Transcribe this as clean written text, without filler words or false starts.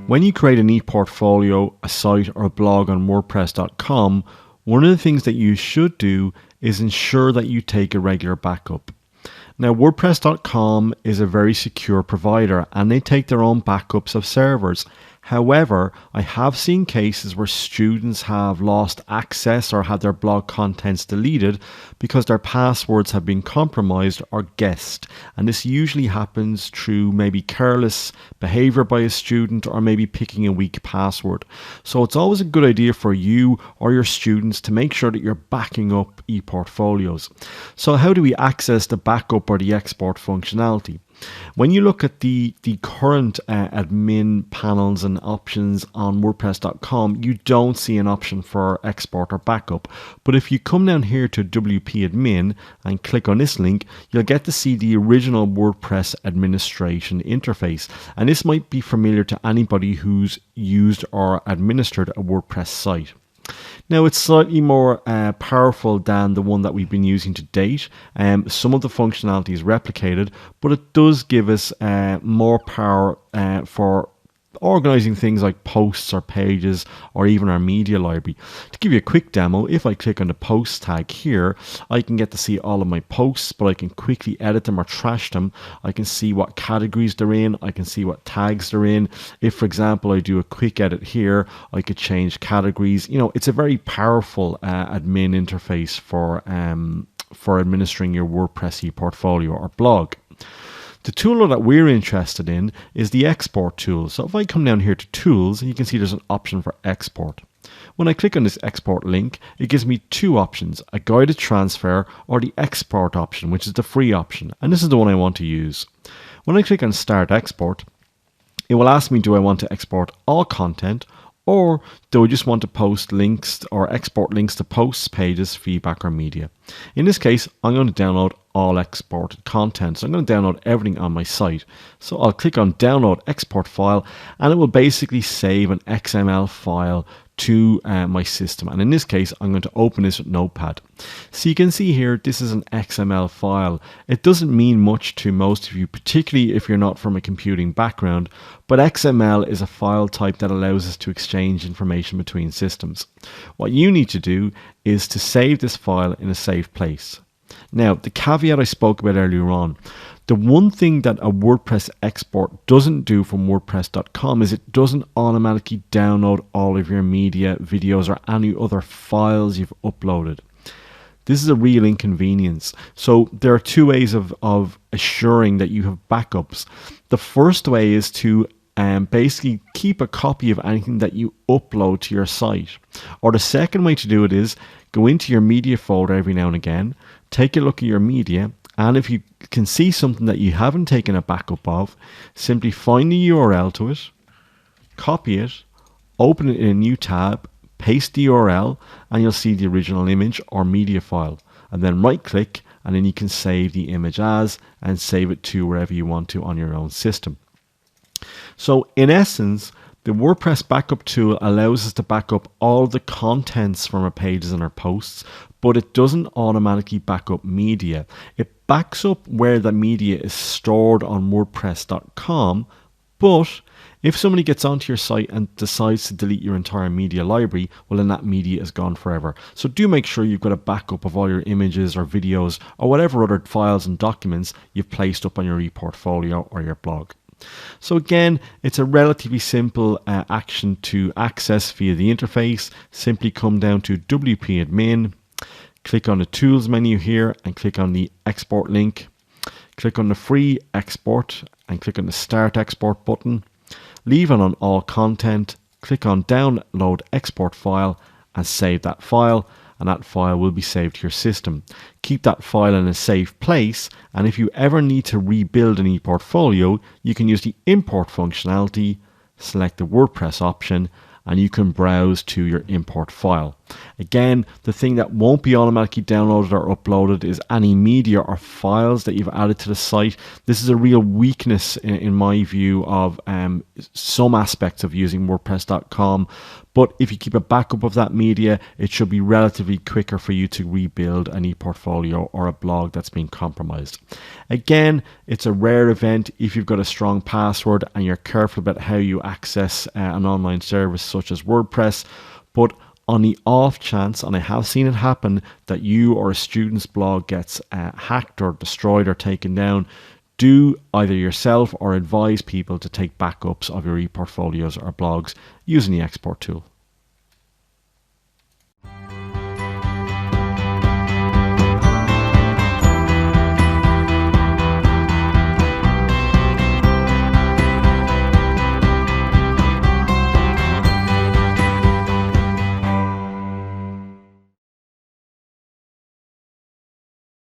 When you create an ePortfolio, a site or a blog on WordPress.com, one of the things that you should do is ensure that you take a regular backup. Now, WordPress.com is a very secure provider and they take their own backups of servers. However, I have seen cases where students have lost access or had their blog contents deleted because their passwords have been compromised or guessed. And this usually happens through maybe careless behavior by a student or maybe picking a weak password. So it's always a good idea for you or your students to make sure that you're backing up ePortfolios. So how do we access the backup or the export functionality? When you look at the current admin panels and options on WordPress.com, you don't see an option for export or backup. But if you come down here to WP Admin and click on this link, you'll get to see the original WordPress administration interface. And this might be familiar to anybody who's used or administered a WordPress site. Now, it's slightly more powerful than the one that we've been using to date. Some of the functionality is replicated, but it does give us more power for organizing things like posts or pages or even our media library. To give you a quick demo, if I click on the post tag here, I can get to see all of my posts, but I can quickly edit them or trash them. I can see what categories they're in. I can see what tags they're in. If, for example, I do a quick edit here, I could change categories. You know, it's a very powerful admin interface for administering your WordPress ePortfolio or blog. The tool that we're interested in is the export tool. So if I come down here to tools, you can see there's an option for export. When I click on this export link, it gives me two options, a guided transfer or the export option, which is the free option. And this is the one I want to use. When I click on start export, it will ask me, do I want to export all content or do I just want to post links or export links to posts, pages, feedback or media? In this case, I'm going to download all exported content. So I'm going to download everything on my site. So I'll click on download export file and it will basically save an XML file to my system. And in this case, I'm going to open this with Notepad. So you can see here, this is an XML file. It doesn't mean much to most of you, particularly if you're not from a computing background, but XML is a file type that allows us to exchange information between systems. What you need to do is to save this file in a safe place. Now, the caveat I spoke about earlier on, the one thing that a WordPress export doesn't do from WordPress.com is it doesn't automatically download all of your media, videos, or any other files you've uploaded. This is a real inconvenience. So there are two ways of assuring that you have backups. The first way is to basically keep a copy of anything that you upload to your site. Or the second way to do it is go into your media folder every now and again, take a look at your media, and if you can see something that you haven't taken a backup of, simply find the URL to it, copy it, open it in a new tab, paste the URL, and you'll see the original image or media file. And then right click, and then you can save the image as and save it to wherever you want to on your own system. So in essence, the WordPress backup tool allows us to back up all the contents from our pages and our posts, but it doesn't automatically back up media. It backs up where the media is stored on WordPress.com, but if somebody gets onto your site and decides to delete your entire media library, well then that media is gone forever. So do make sure you've got a backup of all your images or videos or whatever other files and documents you've placed up on your ePortfolio or your blog. So again, it's a relatively simple action to access via the interface. Simply come down to WP Admin, click on the Tools menu here and click on the Export link. Click on the Free Export and click on the Start Export button. Leave it on All Content, click on Download Export File and save that file, and that file will be saved to your system. Keep that file in a safe place, and if you ever need to rebuild an ePortfolio, you can use the import functionality, select the WordPress option, and you can browse to your import file. Again, the thing that won't be automatically downloaded or uploaded is any media or files that you've added to the site. This is a real weakness in my view of some aspects of using WordPress.com. But if you keep a backup of that media, it should be relatively quicker for you to rebuild an ePortfolio or a blog that's been compromised. Again, it's a rare event if you've got a strong password and you're careful about how you access an online service such as WordPress. But on the off chance, and I have seen it happen, that you or a student's blog gets hacked or destroyed or taken down, do either yourself or advise people to take backups of your ePortfolios or blogs using the export tool.